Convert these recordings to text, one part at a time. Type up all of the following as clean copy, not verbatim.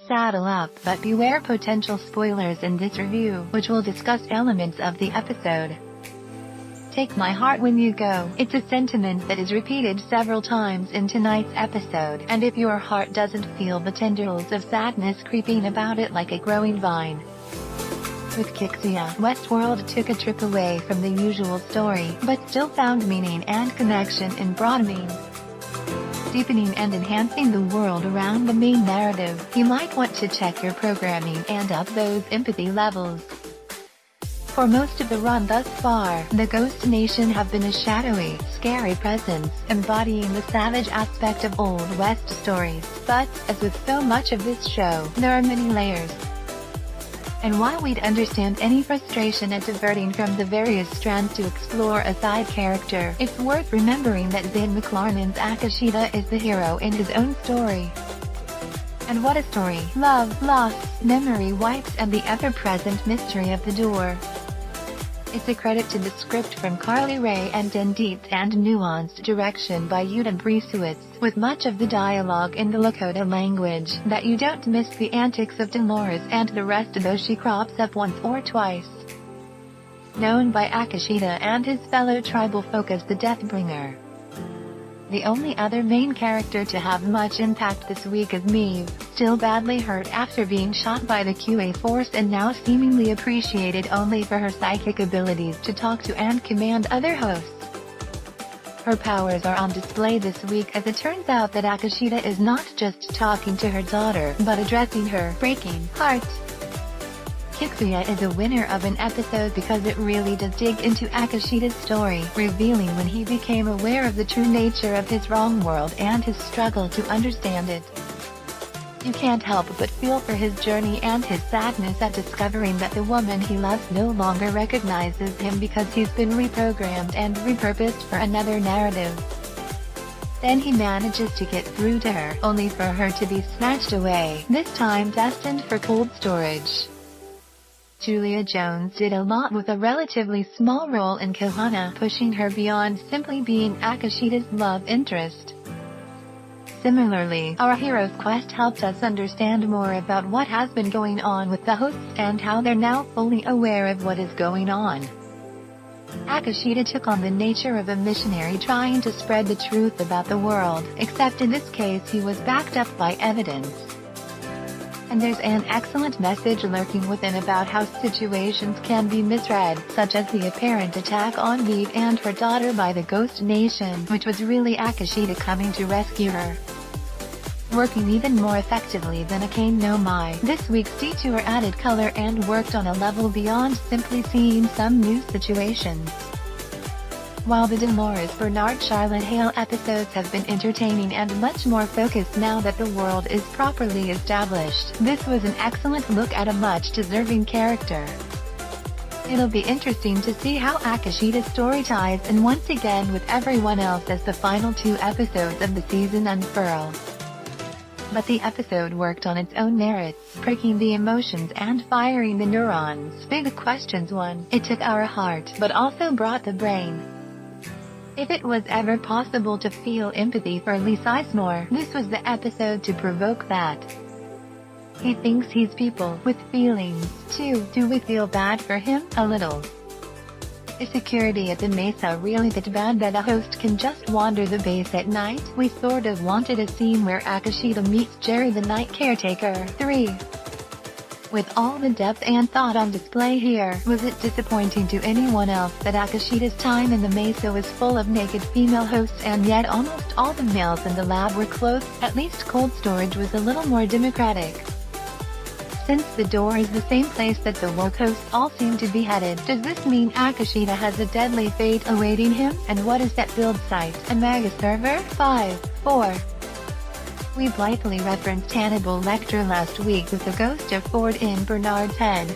Saddle up, but beware potential spoilers in this review, which will discuss elements of the episode. Take my heart when you go. It's a sentiment that is repeated several times in tonight's episode, and if your heart doesn't feel the tendrils of sadness creeping about it like a growing vine. With Kiksuya, Westworld took a trip away from the usual story, but still found meaning and connection in broadening, deepening and enhancing the world around the main narrative. You might want to check your programming and up those empathy levels. For most of the run thus far, the Ghost Nation have been a shadowy, scary presence, embodying the savage aspect of Old West stories. But, as with so much of this show, there are many layers. And while we'd understand any frustration at diverting from the various strands to explore a side character, it's worth remembering that Zane McLarnin's Akashita is the hero in his own story. And what a story! Love, loss, memory wipes, and the ever-present mystery of the door. It's a credit to the script from Carly Rae and in deep and nuanced direction by Yuta Brisuitz, with much of the dialogue in the Lakota language, that you don't miss the antics of Dolores and the rest though she crops up once or twice. Known by Akashita and his fellow tribal folk as the Deathbringer. The only other main character to have much impact this week is Maeve, still badly hurt after being shot by the QA force and now seemingly appreciated only for her psychic abilities to talk to and command other hosts. Her powers are on display this week as it turns out that Akashita is not just talking to her daughter, but addressing her breaking heart. Kiksuya is a winner of an episode because it really does dig into Akashita's story, revealing when he became aware of the true nature of his wrong world and his struggle to understand it. You can't help but feel for his journey and his sadness at discovering that the woman he loves no longer recognizes him because he's been reprogrammed and repurposed for another narrative. Then he manages to get through to her, only for her to be snatched away, this time destined for cold storage. Julia Jones did a lot with a relatively small role in Kohana, pushing her beyond simply being Akashita's love interest. Similarly, our hero's quest helped us understand more about what has been going on with the hosts and how they're now fully aware of what is going on. Akashita took on the nature of a missionary trying to spread the truth about the world, except in this case he was backed up by evidence. And there's an excellent message lurking within about how situations can be misread, such as the apparent attack on Maeve and her daughter by the Ghost Nation, which was really Akashita coming to rescue her. Working even more effectively than a Kane no Mai, this week's detour added color and worked on a level beyond simply seeing some new situations. While the Dolores Bernard Charlotte Hale episodes have been entertaining and much more focused now that the world is properly established, this was an excellent look at a much deserving character. It'll be interesting to see how Akashita's story ties in once again with everyone else as the final 2 episodes of the season unfurl. But the episode worked on its own merits, pricking the emotions and firing the neurons. Big questions won. It took our heart, but also brought the brain. If it was ever possible to feel empathy for Lee Sizemore, this was the episode to provoke that. He thinks he's people, with feelings, too. Do we feel bad for him? A little. Is security at the Mesa really that bad that a host can just wander the base at night? We sort of wanted a scene where Akashita meets Jerry the night caretaker. 3. With all the depth and thought on display here, was it disappointing to anyone else that Akashita's time in the Mesa was full of naked female hosts and yet almost all the males in the lab were clothed? At least cold storage was a little more democratic. Since the door is the same place that the woke hosts all seem to be headed, does this mean Akashita has a deadly fate awaiting him? And what is that build site? A mega server? 5. 4. We blithely referenced Hannibal Lecter last week with the ghost of Ford in Bernard's head.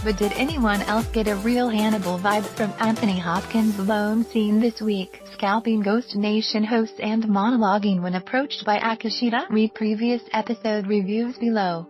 But did anyone else get a real Hannibal vibes from Anthony Hopkins' lone scene this week, scalping Ghost Nation hosts and monologuing when approached by Akashita? Read previous episode reviews below.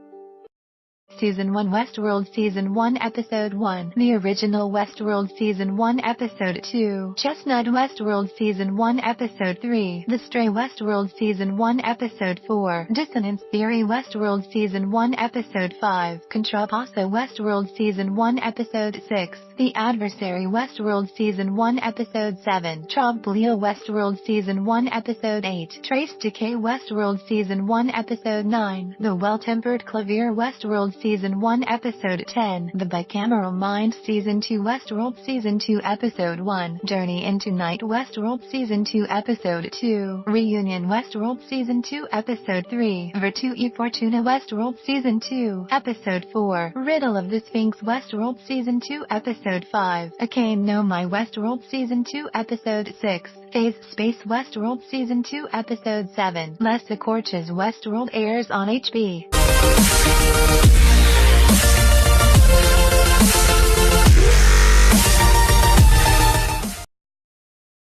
Season 1 Westworld Season 1 Episode 1 The Original Westworld Season 1 Episode 2 Chestnut Westworld Season 1 Episode 3 The Stray Westworld Season 1 Episode 4 Dissonance Theory Westworld Season 1 Episode 5 Contrapasso Westworld Season 1 Episode 6 The Adversary Westworld Season 1 Episode 7 Troglio Westworld Season 1 Episode 8 Trace Decay Westworld Season 1 Episode 9 The Well-Tempered Clavier Westworld Season 1 Episode 10 The Bicameral Mind Season 2 Westworld Season 2 Episode 1 Journey into Night Westworld Season 2 Episode 2 Reunion Westworld Season 2 Episode 3 Virtue e Fortuna Westworld Season 2 Episode 4 Riddle of the Sphinx Westworld Season 2 Episode 5 Akane no My Westworld Season 2 Episode 6 Phase Space Westworld Season 2 Episode 7 Les Ecorches Westworld airs on HB.